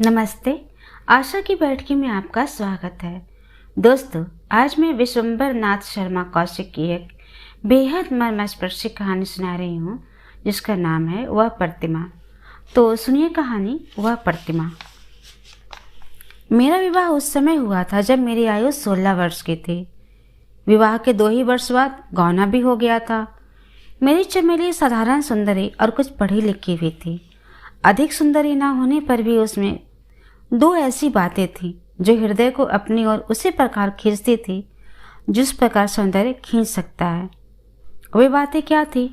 नमस्ते। आशा की बैठकी में आपका स्वागत है। दोस्तों, आज मैं विश्वंभर नाथ शर्मा कौशिक की एक बेहद मर्मस्पर्शी कहानी सुना रही हूँ, जिसका नाम है वह प्रतिमा। तो सुनिए कहानी वह प्रतिमा। मेरा विवाह उस समय हुआ था जब मेरी आयु 16 वर्ष की थी। विवाह के 2 ही वर्ष बाद गौना भी हो गया था। मेरी चमेली साधारण सुंदरी और कुछ पढ़ी लिखी भी थी। अधिक सुंदरी न होने पर भी उसमें 2 ऐसी बातें थीं जो हृदय को अपनी ओर उसी प्रकार खींचती थी जिस प्रकार सौंदर्य खींच सकता है। वे बातें क्या थी?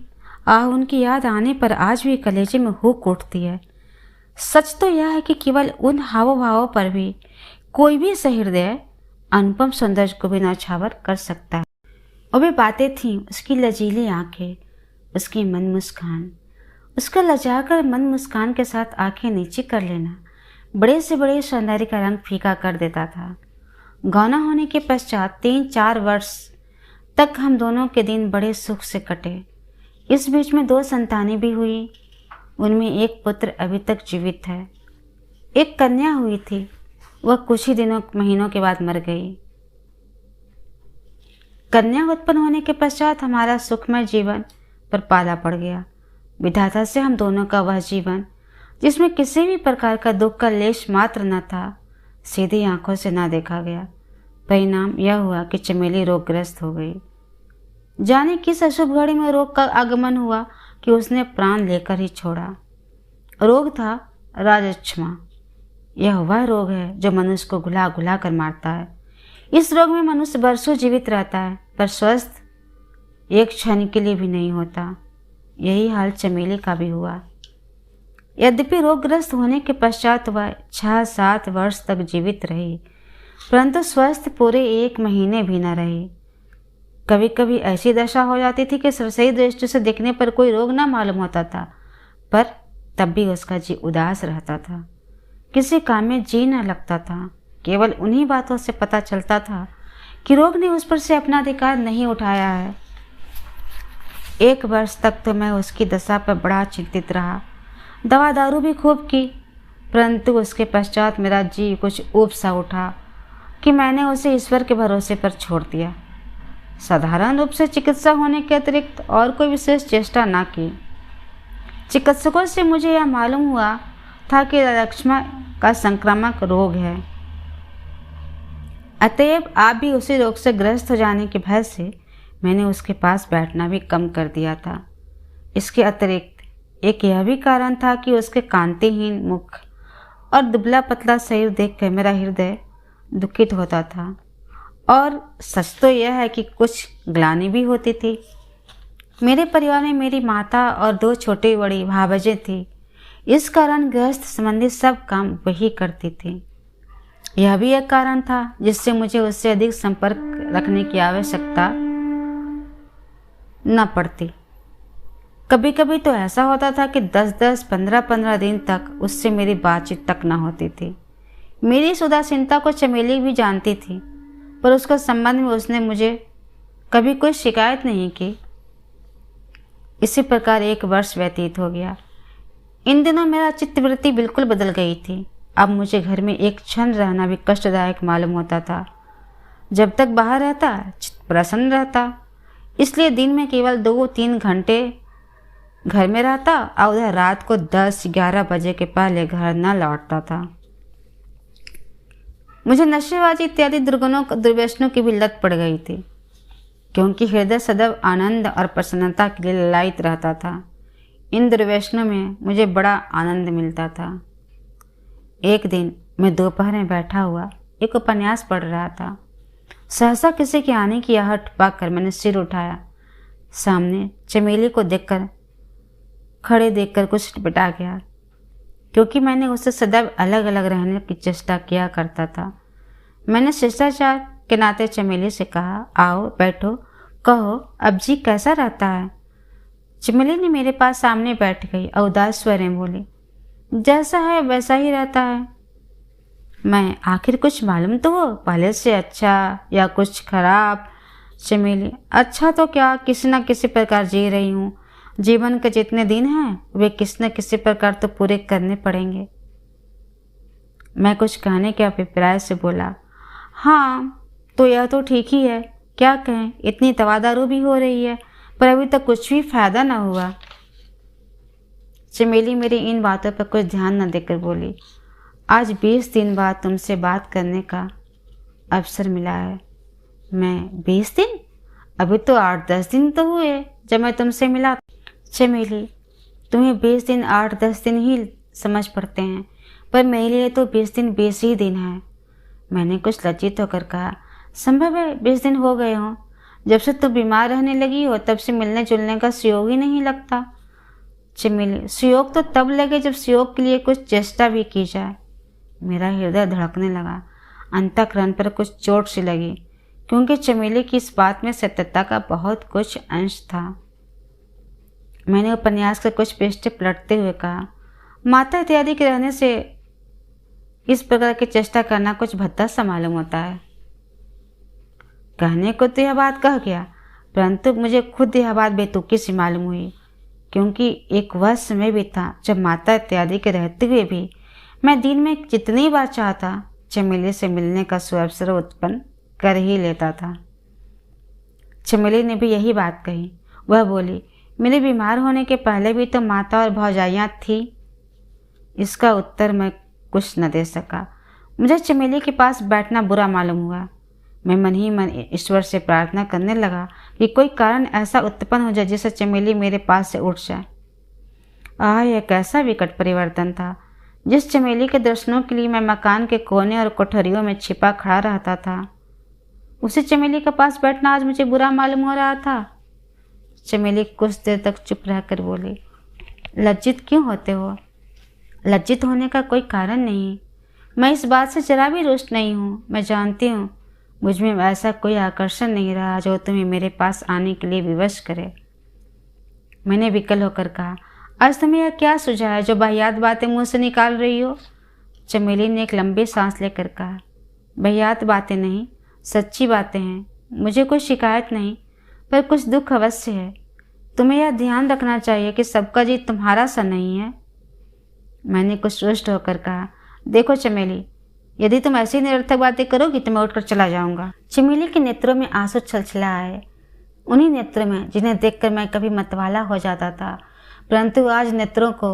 उनकी याद आने पर आज भी कलेजे में हुक उठती है। सच तो यह है कि केवल उन हावों भावों पर भी कोई भी सहृदय अनुपम सौंदर्य को भी नौछावर कर सकता है। और वे बातें थीं उसकी लजीली आंखें, उसकी मन मुस्कान, उसका लजाकर मन मुस्कान के साथ आंखें नीचे कर लेना बड़े से बड़े सौंदर्य का रंग फीका कर देता था। गौना होने के पश्चात 3-4 वर्ष तक हम दोनों के दिन बड़े सुख से कटे। इस बीच में 2 संतानें भी हुई। उनमें एक पुत्र अभी तक जीवित है। एक कन्या हुई थी, वह कुछ ही महीनों के बाद मर गई। कन्या उत्पन्न होने के पश्चात हमारा सुखमय जीवन पर पाला पड़ गया। विधाता से हम दोनों का वह जीवन जिसमें किसी भी प्रकार का दुख का लेश मात्र न था, सीधी आंखों से ना देखा गया। परिणाम यह हुआ कि चमेली रोगग्रस्त हो गई। जाने किस अशुभ घड़ी में रोग का आगमन हुआ कि उसने प्राण लेकर ही छोड़ा। रोग था राजक्षमा। यह वह रोग है जो मनुष्य को घुला घुला कर मारता है। इस रोग में मनुष्य बरसों जीवित रहता है, पर स्वस्थ एक क्षण के लिए भी नहीं होता। यही हाल चमेली का भी हुआ। यद्यपि रोगग्रस्त होने के पश्चात वह 6-7 वर्ष तक जीवित रही, परंतु स्वस्थ पूरे 1 महीने भी न रही। कभी कभी ऐसी दशा हो जाती थी कि सही दृष्टि से देखने पर कोई रोग न मालूम होता था, पर तब भी उसका जी उदास रहता था। किसी काम में जी न लगता था। केवल उन्हीं बातों से पता चलता था कि रोग ने उस पर से अपना अधिकार नहीं उठाया है। 1 वर्ष तक तो मैं उसकी दशा पर बड़ा चिंतित रहा, दवा दारू भी खूब की, परंतु उसके पश्चात मेरा जी कुछ ऊब सा उठा कि मैंने उसे ईश्वर के भरोसे पर छोड़ दिया। साधारण रूप से चिकित्सा होने के अतिरिक्त और कोई विशेष चेष्टा ना की। चिकित्सकों से मुझे यह मालूम हुआ था कि राजक्षमा का संक्रामक रोग है, अतएव आप भी उसी रोग से ग्रस्त हो जाने के भय से मैंने उसके पास बैठना भी कम कर दिया था। इसके अतिरिक्त एक यह भी कारण था कि उसके कांतिहीन मुख और दुबला पतला शरीर देखकर मेरा हृदय दुखित होता था। और सच तो यह है कि कुछ ग्लानि भी होती थी। मेरे परिवार में मेरी माता और 2 छोटी बड़ी भावजें थी। इस कारण गृहस्थ संबंधी सब काम वही करती थी। यह भी एक कारण था जिससे मुझे उससे अधिक संपर्क रखने की आवश्यकता न पड़ती। कभी कभी तो ऐसा होता था कि 10-10, 15-15 दिन तक उससे मेरी बातचीत तक न होती थी। मेरी इस उदासीनता को चमेली भी जानती थी, पर उसके संबंध में उसने मुझे कभी कोई शिकायत नहीं की। इसी प्रकार 1 वर्ष व्यतीत हो गया। इन दिनों मेरा चित्तवृत्ति बिल्कुल बदल गई थी। अब मुझे घर में एक क्षण रहना भी कष्टदायक मालूम होता था। जब तक बाहर रहता चित्त प्रसन्न रहता, इसलिए दिन में केवल 2-3 घंटे घर में रहता और उधर रात को 10-11 बजे के पहले घर न लौटता था। मुझे नशेबाजी इत्यादि दुर्व्यसनों की भी लत पड़ गई थी, क्योंकि हृदय सदैव आनंद और प्रसन्नता के लिए ललायित रहता था। इन दुर्व्यसनों में मुझे बड़ा आनंद मिलता था। एक दिन मैं दोपहर में बैठा हुआ एक उपन्यास पढ़ रहा था। सहसा किसी के आने की आहट पाकर मैंने सिर उठाया। सामने चमेली को खड़े देखकर कुछ पिटा गया, क्योंकि मैंने उससे सदैव अलग अलग रहने की चेष्टा किया करता था। मैंने शिष्टाचार के नाते चमेली से कहा, आओ बैठो, कहो अब जी कैसा रहता है। चमेली ने मेरे पास सामने बैठ गई और उदास स्वर में बोली, जैसा है वैसा ही रहता है। मैं, आखिर कुछ मालूम तो हो, पहले से अच्छा या कुछ खराब। चमेली, अच्छा तो क्या, किसी न किसी प्रकार जी रही हूँ। जीवन के जितने दिन हैं वे किसी न किसी प्रकार तो पूरे करने पड़ेंगे। मैं कुछ कहने के अभिप्राय से बोला, हाँ तो यह तो ठीक ही है, क्या कहें, इतनी तवादारू भी हो रही है पर अभी तक कुछ भी फायदा न हुआ। चमेली मेरी इन बातों पर कुछ ध्यान न देकर बोली, आज 20 दिन बाद तुमसे बात करने का अवसर मिला है। मैं 20 दिन? अभी तो 8-10 दिन तो हुए जब मैं तुमसे मिला। चमेली, तुम्हें 20 दिन 8-10 दिन ही समझ पड़ते हैं, पर मेरे लिए तो 20 दिन 20 ही दिन है। मैंने कुछ लज्जित होकर कहा, संभव है 20 दिन हो गए हों। जब से तुम बीमार रहने लगी हो तब से मिलने जुलने का सुयोग ही नहीं लगता। चमेली, सुयोग तो तब लगे जब सुयोग के लिए कुछ चेष्टा भी की जाए। मेरा हृदय धड़कने लगा, अंतःकरण पर कुछ चोट सी लगी, क्योंकि चमेली की इस बात में सत्यता का बहुत कुछ अंश था। मैंने उपन्यास के कुछ पृष्ठ पलटते हुए कहा, माता इत्यादि के रहने से इस प्रकार की चेष्टा करना कुछ भद्दा सा मालूम होता है। कहने को तो यह बात कह गया, परंतु मुझे खुद यह बात बेतुकी सी मालूम हुई, क्योंकि एक वह समय भी था जब माता इत्यादि के रहते हुए भी मैं दिन में जितनी बार चाहता चमेली से मिलने का सुअवसर उत्पन्न कर ही लेता था। चमेली ने भी यही बात कही। वह बोली, मेरे बीमार होने के पहले भी तो माता और भौजाइयाँ थी। इसका उत्तर मैं कुछ न दे सका। मुझे चमेली के पास बैठना बुरा मालूम हुआ। मैं मन ही मन ईश्वर से प्रार्थना करने लगा कि कोई कारण ऐसा उत्पन्न हो जाए जिससे चमेली मेरे पास से उठ जाए। यह कैसा विकट परिवर्तन था। जिस चमेली के दर्शनों के लिए मैं मकान के कोने और कोठरियों में छिपा खड़ा रहता था, उसी चमेली के पास बैठना आज मुझे बुरा मालूम हो रहा था। चमेली कुछ देर तक चुप रहकर बोली, लज्जित क्यों होते हो? लज्जित होने का कोई कारण नहीं। मैं इस बात से जरा भी रुष्ट नहीं हूँ। मैं जानती हूँ मुझ में ऐसा कोई आकर्षण नहीं रहा जो तुम्हें मेरे पास आने के लिए विवश करे। मैंने विकल होकर कहा, आज तुम्हें यह क्या सुझाव है जो वाहियात बातें मुंह से निकाल रही हो? चमेली ने एक लंबी सांस लेकर कहा, वाहियात बातें नहीं, सच्ची बातें हैं। मुझे कोई शिकायत नहीं, पर कुछ दुख अवश्य है। तुम्हें यह ध्यान रखना चाहिए कि सबका जी तुम्हारा सा नहीं है। मैंने कुछ रुष्ट होकर कहा, देखो चमेली, यदि तुम ऐसी निरर्थक बातें करोगी तो मैं उठकर चला जाऊंगा। चमेली के नेत्रों में आंसू छलछला आए, उन्हीं नेत्रों में जिन्हें देखकर मैं कभी मतवाला हो जाता था, परंतु आज नेत्रों को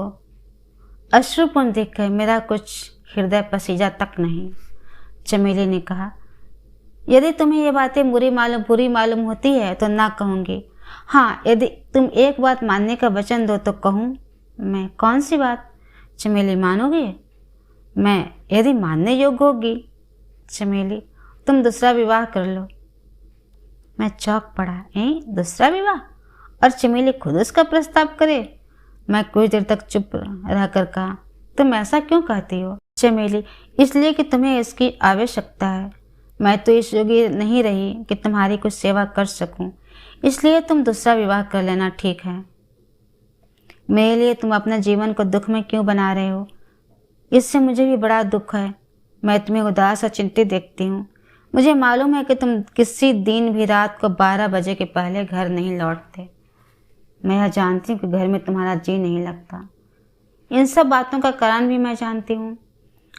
अश्रुपूर्ण देखकर मेरा कुछ हृदय पसीजा तक नहीं। चमेली ने कहा, यदि तुम्हें ये बातें बुरी मालूम होती है तो ना कहूँगी। हाँ, यदि तुम एक बात मानने का वचन दो तो कहूँ। मैं? कौन सी बात? चमेली, मानोगे? मैं? यदि मानने योग्य होगी। चमेली, तुम दूसरा विवाह कर लो। मैं चौंक पड़ा। दूसरा विवाह? और चमेली खुद उसका प्रस्ताव करे? मैं कुछ देर तक चुप रहकर कहा, तुम ऐसा क्यों कहती हो? चमेली, इसलिए कि तुम्हें इसकी आवश्यकता है। मैं तो इस योग्य नहीं रही कि तुम्हारी कुछ सेवा कर सकूं, इसलिए तुम दूसरा विवाह कर लेना ठीक है। मेरे लिए तुम अपने जीवन को दुख में क्यों बना रहे हो? इससे मुझे भी बड़ा दुख है। मैं तुम्हें उदास और चिंतित देखती हूँ। मुझे मालूम है कि तुम किसी दिन भी रात को 12 बजे के पहले घर नहीं लौटते। मैं यह जानती हूँ कि घर में तुम्हारा जी नहीं लगता। इन सब बातों का कारण भी मैं जानती हूँ।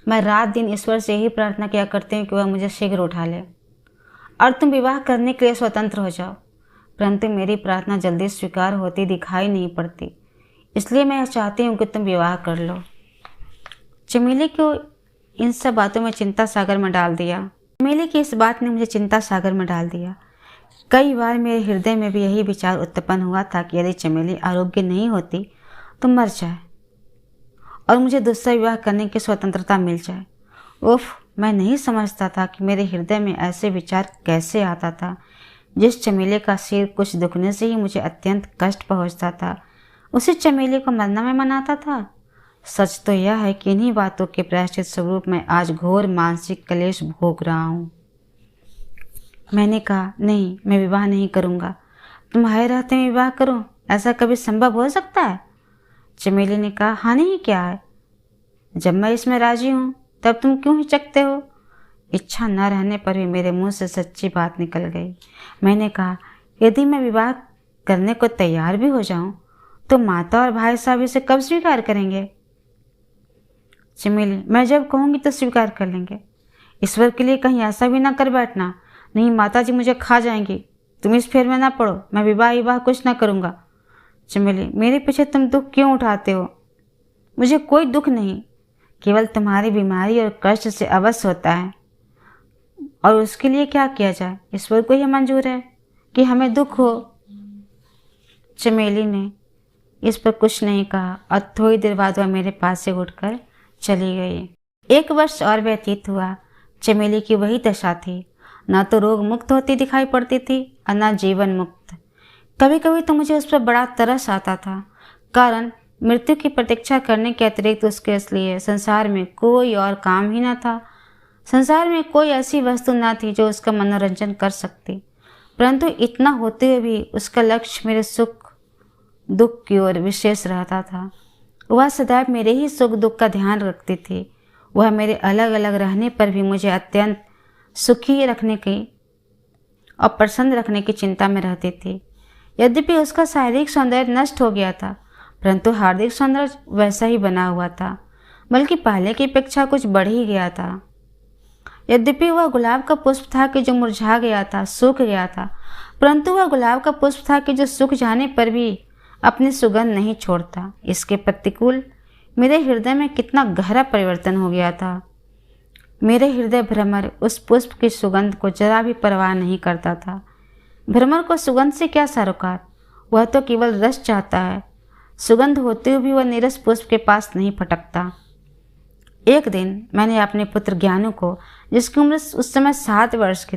मैं रात दिन ईश्वर से यही प्रार्थना किया करती हूँ कि वह मुझे शीघ्र उठा ले और तुम विवाह करने के लिए स्वतंत्र हो जाओ, परंतु मेरी प्रार्थना जल्दी स्वीकार होती दिखाई नहीं पड़ती। इसलिए मैं चाहती हूँ कि तुम विवाह कर लो। चमेली को इन सब बातों में चिंता सागर में डाल दिया। चमेली की इस बात ने मुझे चिंता सागर में डाल दिया। कई बार मेरे हृदय में भी यही विचार उत्पन्न हुआ था कि यदि चमेली आरोग्य नहीं होती तो मर जाए और मुझे दूसरा विवाह करने की स्वतंत्रता मिल जाए। मैं नहीं समझता था कि मेरे हृदय में ऐसे विचार कैसे आता था। जिस चमेली का सिर कुछ दुखने से ही मुझे अत्यंत कष्ट पहुंचता था, उसी चमेली को मरना मैं मनाता था। सच तो यह है कि इन्हीं बातों के प्रायश्चित स्वरूप मैं आज घोर मानसिक क्लेश भोग रहा हूँ। मैंने कहा, नहीं, मैं विवाह नहीं करूँगा। तुम्हारे रहते में विवाह करूँ? ऐसा कभी संभव हो सकता है? चमेली ने कहा, हाँ नहीं क्या है? जब मैं इसमें राजी हूँ तब तुम क्यों हिचकते हो? इच्छा न रहने पर भी मेरे मुंह से सच्ची बात निकल गई। मैंने कहा, यदि मैं विवाह करने को तैयार भी हो जाऊं तो माता और भाई साहब इसे कब स्वीकार करेंगे? चमेली, मैं जब कहूँगी तो स्वीकार कर लेंगे। ईश्वर के लिए कहीं ऐसा भी ना कर बैठना, नहीं माता जी मुझे खा जाएंगी। तुम इस फेर में ना पड़ो, मैं विवाह कुछ ना करूँगा। चमेली, मेरे पीछे तुम दुख क्यों उठाते हो? मुझे कोई दुख नहीं, केवल तुम्हारी बीमारी और कष्ट से अवश्य होता है, और उसके लिए क्या किया जाए? ईश्वर को ही मंजूर है कि हमें दुख हो। चमेली ने इस पर कुछ नहीं कहा और थोड़ी देर बाद वह मेरे पास से उठकर चली गई। 1 वर्ष और व्यतीत हुआ। चमेली की वही दशा थी, ना तो रोग मुक्त होती दिखाई पड़ती थी और ना जीवन मुक्त। कभी कभी तो मुझे उस पर बड़ा तरस आता था, कारण मृत्यु की प्रतीक्षा करने के अतिरिक्त उसके लिए संसार में कोई और काम ही न था। संसार में कोई ऐसी वस्तु न थी जो उसका मनोरंजन कर सकती, परंतु इतना होते हुए भी उसका लक्ष्य मेरे सुख दुख की ओर विशेष रहता था। वह सदैव मेरे ही सुख दुख का ध्यान रखती थी। वह मेरे अलग अलग रहने पर भी मुझे अत्यंत सुखी रखने की और प्रसन्न रखने की चिंता में रहती थी। यद्यपि उसका शारीरिक सौंदर्य नष्ट हो गया था, परंतु हार्दिक सौंदर्य वैसा ही बना हुआ था, बल्कि पहले की अपेक्षा कुछ बढ़ ही गया था। यद्यपि वह गुलाब का पुष्प था कि जो मुरझा गया था, सूख गया था, परंतु वह गुलाब का पुष्प था कि जो सूख जाने पर भी अपनी सुगंध नहीं छोड़ता। इसके प्रतिकूल मेरे हृदय में कितना गहरा परिवर्तन हो गया था। मेरे हृदय भ्रमर उस पुष्प की सुगंध को जरा भी परवाह नहीं करता था। भ्रमर को सुगंध से क्या सरोकार, वह तो केवल रस चाहता है। सुगंध होते हुए भी वह नीरस पुष्प के पास नहीं फटकता। एक दिन मैंने अपने पुत्र ज्ञानू को, जिसकी उम्र उस समय 7 वर्ष की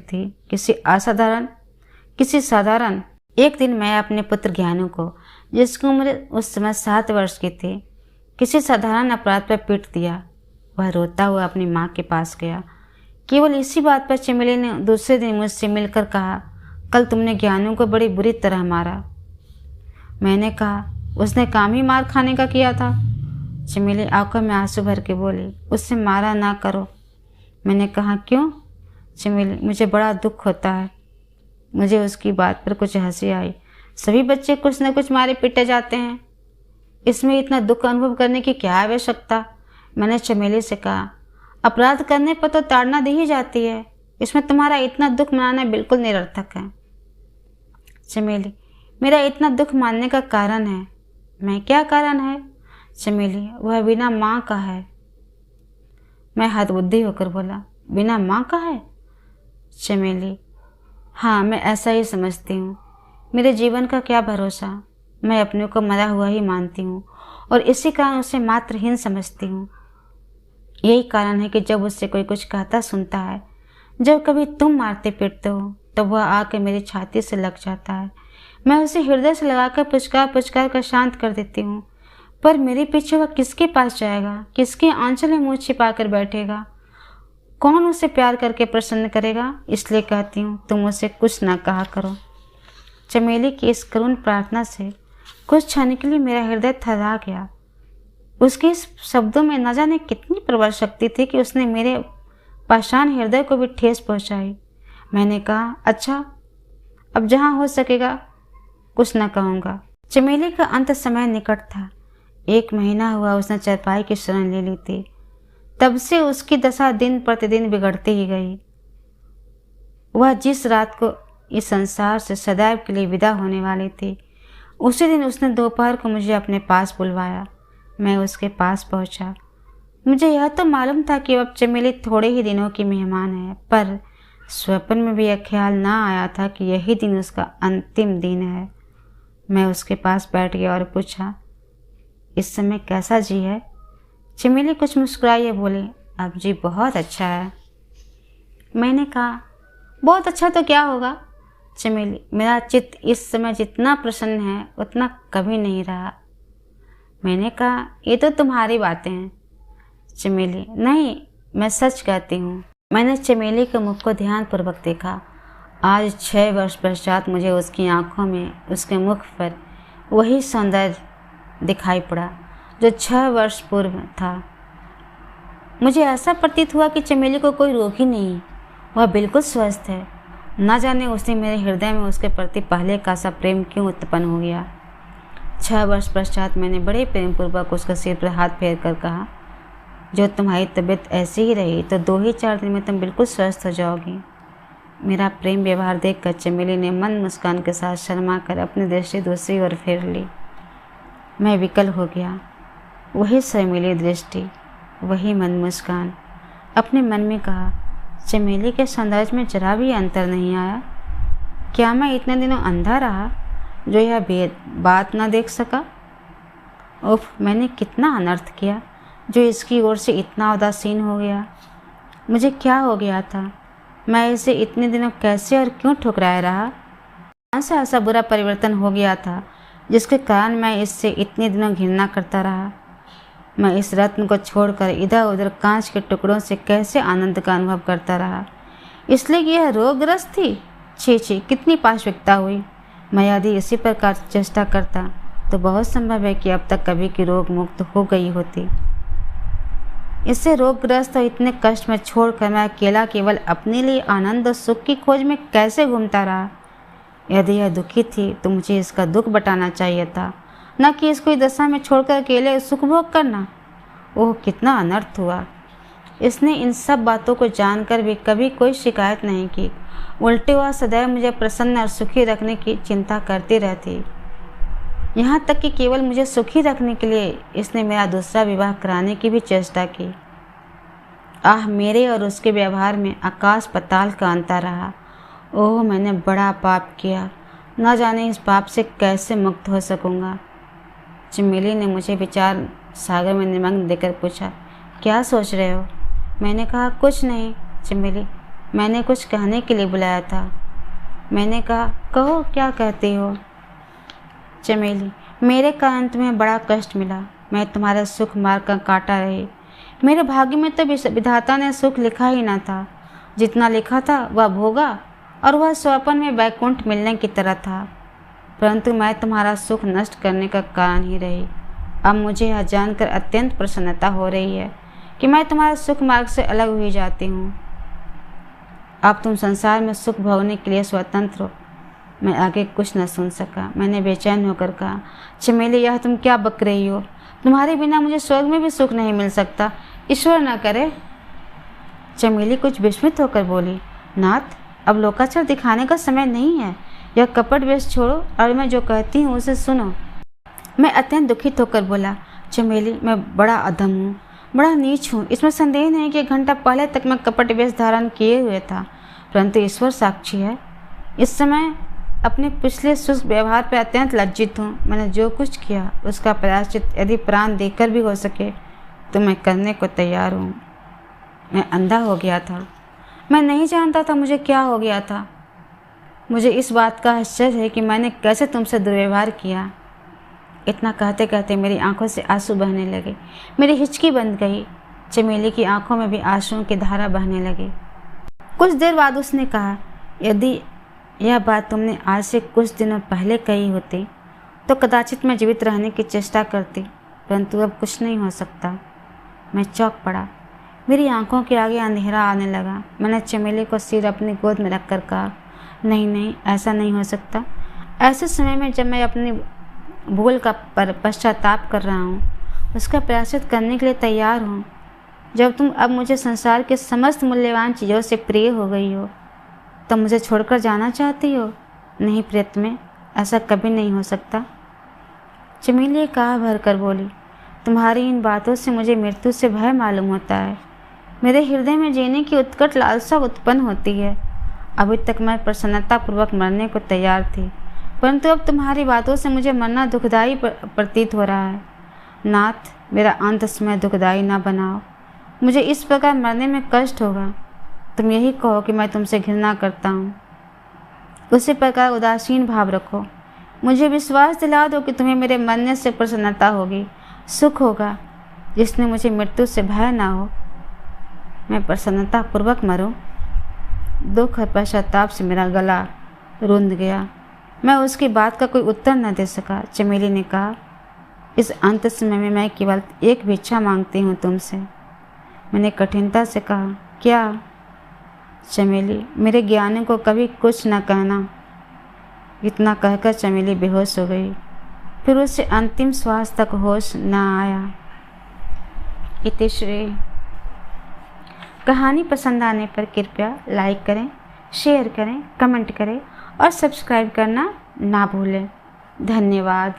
थी, किसी साधारण अपराध पर पीट दिया। वह रोता हुआ अपनी माँ के पास गया। केवल इसी बात पर चमेली ने दूसरे दिन मुझसे मिलकर कहा, कल तुमने ज्ञानू को बड़ी बुरी तरह मारा। मैंने कहा, उसने काम ही मार खाने का किया था। चमेली आंखों में आंसू भर के बोली, उससे मारा ना करो। मैंने कहा, क्यों? चमेली, मुझे बड़ा दुख होता है। मुझे उसकी बात पर कुछ हंसी आई। सभी बच्चे कुछ न कुछ मारे पीटे जाते हैं, इसमें इतना दुख अनुभव करने की क्या आवश्यकता? मैंने चमेली से कहा, अपराध करने पर तो ताड़ना दी ही जाती है, इसमें तुम्हारा इतना दुख मनाना बिल्कुल निरर्थक है। चमेली, मेरा इतना दुख मानने का कारण है। मैं क्या कारण है? चमेली, वह बिना माँ का है। मैं हतबुद्धि होकर बोला, बिना माँ का है? चमेली, हाँ, मैं ऐसा ही समझती हूँ। मेरे जीवन का क्या भरोसा, मैं अपने को मरा हुआ ही मानती हूँ और इसी कारण उसे मात्रहीन समझती हूँ। यही कारण है कि जब उससे कोई कुछ कहता सुनता है, जब कभी तुम मारते पीटते हो, तब वह आकर मेरी छाती से लग जाता है। मैं उसे हृदय से लगाकर पुचकार कर शांत कर देती हूँ, पर मेरे पीछे वह किसके पास जाएगा, किसके आंचल में मुँह छिपा कर बैठेगा? कौन उसे प्यार करके प्रसन्न करेगा? इसलिए कहती हूँ, तुम उसे कुछ ना कहा करो। चमेली की इस करुण प्रार्थना से कुछ क्षण के लिए मेरा हृदय थर्रा गया। उसके इस शब्दों में न जाने कितनी प्रबल शक्ति थी कि उसने मेरे पाषाण हृदय को भी ठेस पहुंचाई। मैंने कहा, अच्छा, अब जहाँ हो सकेगा कुछ न कहूँगा। चमेली का अंत समय निकट था। 1 महीना हुआ उसने चारपाई की शरण ले ली थी। तब से उसकी दशा दिन प्रतिदिन बिगड़ती ही गई। वह जिस रात को इस संसार से सदैव के लिए विदा होने वाली थी, उसी दिन उसने दोपहर को मुझे अपने पास बुलवाया। मैं उसके पास पहुंचा। मुझे यह तो मालूम था कि अब चमेली थोड़े ही दिनों की मेहमान है, पर स्वप्न में भी यह ख्याल ना आया था कि यही दिन उसका अंतिम दिन है। मैं उसके पास बैठ गया और पूछा, इस समय कैसा जी है? चमेली कुछ मुस्कुराई बोली, अब जी बहुत अच्छा है। मैंने कहा, बहुत अच्छा तो क्या होगा? चमेली, मेरा चित्त इस समय जितना प्रसन्न है उतना कभी नहीं रहा। मैंने कहा, ये तो तुम्हारी बातें हैं। चमेली, नहीं, मैं सच कहती हूँ। मैंने चमेली के मुख को ध्यानपूर्वक देखा। आज 6 वर्ष पश्चात मुझे उसकी आंखों में, उसके मुख पर वही सौंदर्य दिखाई पड़ा जो 6 वर्ष पूर्व था। मुझे ऐसा प्रतीत हुआ कि चमेली को कोई रोग ही नहीं, वह बिल्कुल स्वस्थ है। न जाने उसने मेरे हृदय में उसके प्रति पहले का सा प्रेम क्यों उत्पन्न हो गया। 6 वर्ष पश्चात मैंने बड़े प्रेमपूर्वक उसका सिर पर हाथ फेर कर कहा, जो तुम्हारी तबीयत ऐसी ही रही तो 2 ही 4 दिन में तुम बिल्कुल स्वस्थ हो जाओगी। मेरा प्रेम व्यवहार देखकर चमेली ने मंद मुस्कान के साथ शर्मा कर अपनी दृष्टि दूसरी ओर फेर ली। मैं विकल हो गया। वही शर्मीली दृष्टि, वही मंद मुस्कान। अपने मन में कहा, चमेली के सौंदर्य में जरा भी अंतर नहीं आया। क्या मैं इतने दिनों अंधा रहा जो यह बात न देख सका? उफ, मैंने कितना अनर्थ किया जो इसकी ओर से इतना उदासीन हो गया। मुझे क्या हो गया था? मैं इसे इतने दिनों कैसे और क्यों ठुकराया रहा? कौन सा ऐसा बुरा परिवर्तन हो गया था जिसके कारण मैं इससे इतने दिनों घृणा करता रहा? मैं इस रत्न को छोड़कर इधर उधर कांच के टुकड़ों से कैसे आनंद का अनुभव करता रहा, इसलिए कि यह रोगग्रस्त थी। छी छी, कितनी पाशविकता हुई। मैं यदि इसी प्रकार चेष्टा करता तो बहुत संभव है कि अब तक कभी की रोग मुक्त हो गई होती। इससे रोगग्रस्त और इतने कष्ट में छोड़कर मैं अकेला केवल अपने लिए आनंद और सुख की खोज में कैसे घूमता रहा। यदि यह दुखी थी तो मुझे इसका दुख बटाना चाहिए था, न कि इसको इस दशा में छोड़कर अकेले सुख भोग करना। ओह, कितना अनर्थ हुआ। इसने इन सब बातों को जानकर भी कभी कोई शिकायत नहीं की। उल्टे वह सदैव मुझे प्रसन्न और सुखी रखने की चिंता करती रहती। यहाँ तक कि केवल मुझे सुखी रखने के लिए इसने मेरा दूसरा विवाह कराने की भी चेष्टा की। आह, मेरे और उसके व्यवहार में आकाश पाताल का अंतर रहा। ओह, मैंने बड़ा पाप किया। न जाने इस पाप से कैसे मुक्त हो सकूँगा। चमेली ने मुझे विचार सागर में निमग्न देकर पूछा, क्या सोच रहे हो? मैंने कहा, कुछ नहीं चमेली, मैंने कुछ कहने के लिए बुलाया था। मैंने कहा, कहो, क्या कहती हो? चमेली, मेरे कारण तुम्हें बड़ा कष्ट मिला। मैं तुम्हारे सुख मार्ग का कांटा रही। मेरे भाग्य में तो विधाता ने सुख लिखा ही ना था। जितना लिखा था वह भोगा, और वह स्वप्न में वैकुंठ मिलने की तरह था। परंतु मैं तुम्हारा सुख नष्ट करने का कारण ही रही। अब मुझे यह जानकर अत्यंत प्रसन्नता हो रही है कि मैं तुम्हारे सुख मार्ग से अलग हुई जाती हूँ। अब तुम संसार में सुख भोगने के लिए स्वतंत्र हो। मैं आगे कुछ न सुन सका। मैंने बेचैन होकर कहा, चमेली, यह तुम क्या बक रही हो? तुम्हारे बिना मुझे स्वर्ग में भी सुख नहीं मिल सकता। ईश्वर न करे। चमेली कुछ विस्मित होकर बोली, नाथ, अब लोकाचार दिखाने का समय नहीं है। यह कपट वेश छोड़ो और मैं जो कहती हूँ उसे सुनो। मैं अत्यंत दुखित होकर बोला, चमेली, मैं बड़ा अधम हूँ, बड़ा नीच हूँ। इसमें संदेह नहीं कि 1 घंटा पहले तक मैं कपट वेश धारण किए हुए था, परंतु ईश्वर साक्षी है, इस समय अपने पिछले शुष्क व्यवहार पर अत्यंत लज्जित हूँ। मैंने जो कुछ किया उसका प्रायश्चित यदि प्राण देकर भी हो सके तो मैं करने को तैयार हूँ। मैं अंधा हो गया था। मैं नहीं जानता था मुझे क्या हो गया था। मुझे इस बात का आश्चर्य है कि मैंने कैसे तुमसे दुर्व्यवहार किया। इतना कहते कहते मेरी आंखों से आंसू बहने लगे। मेरी हिचकी बंद गई। चमेली की आंखों में भी आंसुओं की धारा बहने लगी। कुछ देर बाद उसने कहा, यदि यह बात तुमने आज से कुछ दिनों पहले कही होती तो कदाचित मैं जीवित रहने की चेष्टा करती, परंतु अब कुछ नहीं हो सकता। मैं चौंक पड़ा। मेरी आंखों के आगे अंधेरा आने लगा। मैंने चमेली को सिर अपनी गोद में रखकर कहा, नहीं नहीं, ऐसा नहीं हो सकता। ऐसे समय में जब मैं अपनी भूल का पश्चाताप कर रहा हूँ, उसका प्रायश्चित करने के लिए तैयार हूँ, जब तुम अब मुझे संसार के समस्त मूल्यवान चीज़ों से प्रिय हो गई हो, तो मुझे छोड़कर जाना चाहती हो? नहीं प्रियतमे, ऐसा कभी नहीं हो सकता। चमेली कहा भर कर बोली, तुम्हारी इन बातों से मुझे मृत्यु से भय मालूम होता है। मेरे हृदय में जीने की उत्कट लालसा उत्पन्न होती है। अभी तक मैं प्रसन्नतापूर्वक मरने को तैयार थी, परंतु अब तुम्हारी बातों से मुझे मरना दुखदायी प्रतीत हो रहा है। नाथ, मेरा अंत समय दुखदायी ना बनाओ। मुझे इस प्रकार मरने में कष्ट होगा। तुम यही कहो कि मैं तुमसे घृणा करता हूँ। उसी प्रकार उदासीन भाव रखो। मुझे विश्वास दिला दो कि तुम्हें मेरे मरने से प्रसन्नता होगी, सुख होगा, जिसने मुझे मृत्यु से भय ना हो। मैं प्रसन्नतापूर्वक मरूं। दुख और पश्चाताप से मेरा गला रुंध गया। मैं उसकी बात का कोई उत्तर न दे सका। चमेली ने कहा, इस अंत समय में मैं केवल एक भिक्षा मांगती हूँ तुमसे। मैंने कठिनता से कहा, क्या? चमेली, मेरे ज्ञानी को कभी कुछ न कहना। इतना कहकर चमेली बेहोश हो गई। फिर उससे अंतिम श्वास तक होश न आया। इतिश्री। कहानी पसंद आने पर कृपया लाइक करें, शेयर करें, कमेंट करें और सब्सक्राइब करना ना भूलें। धन्यवाद।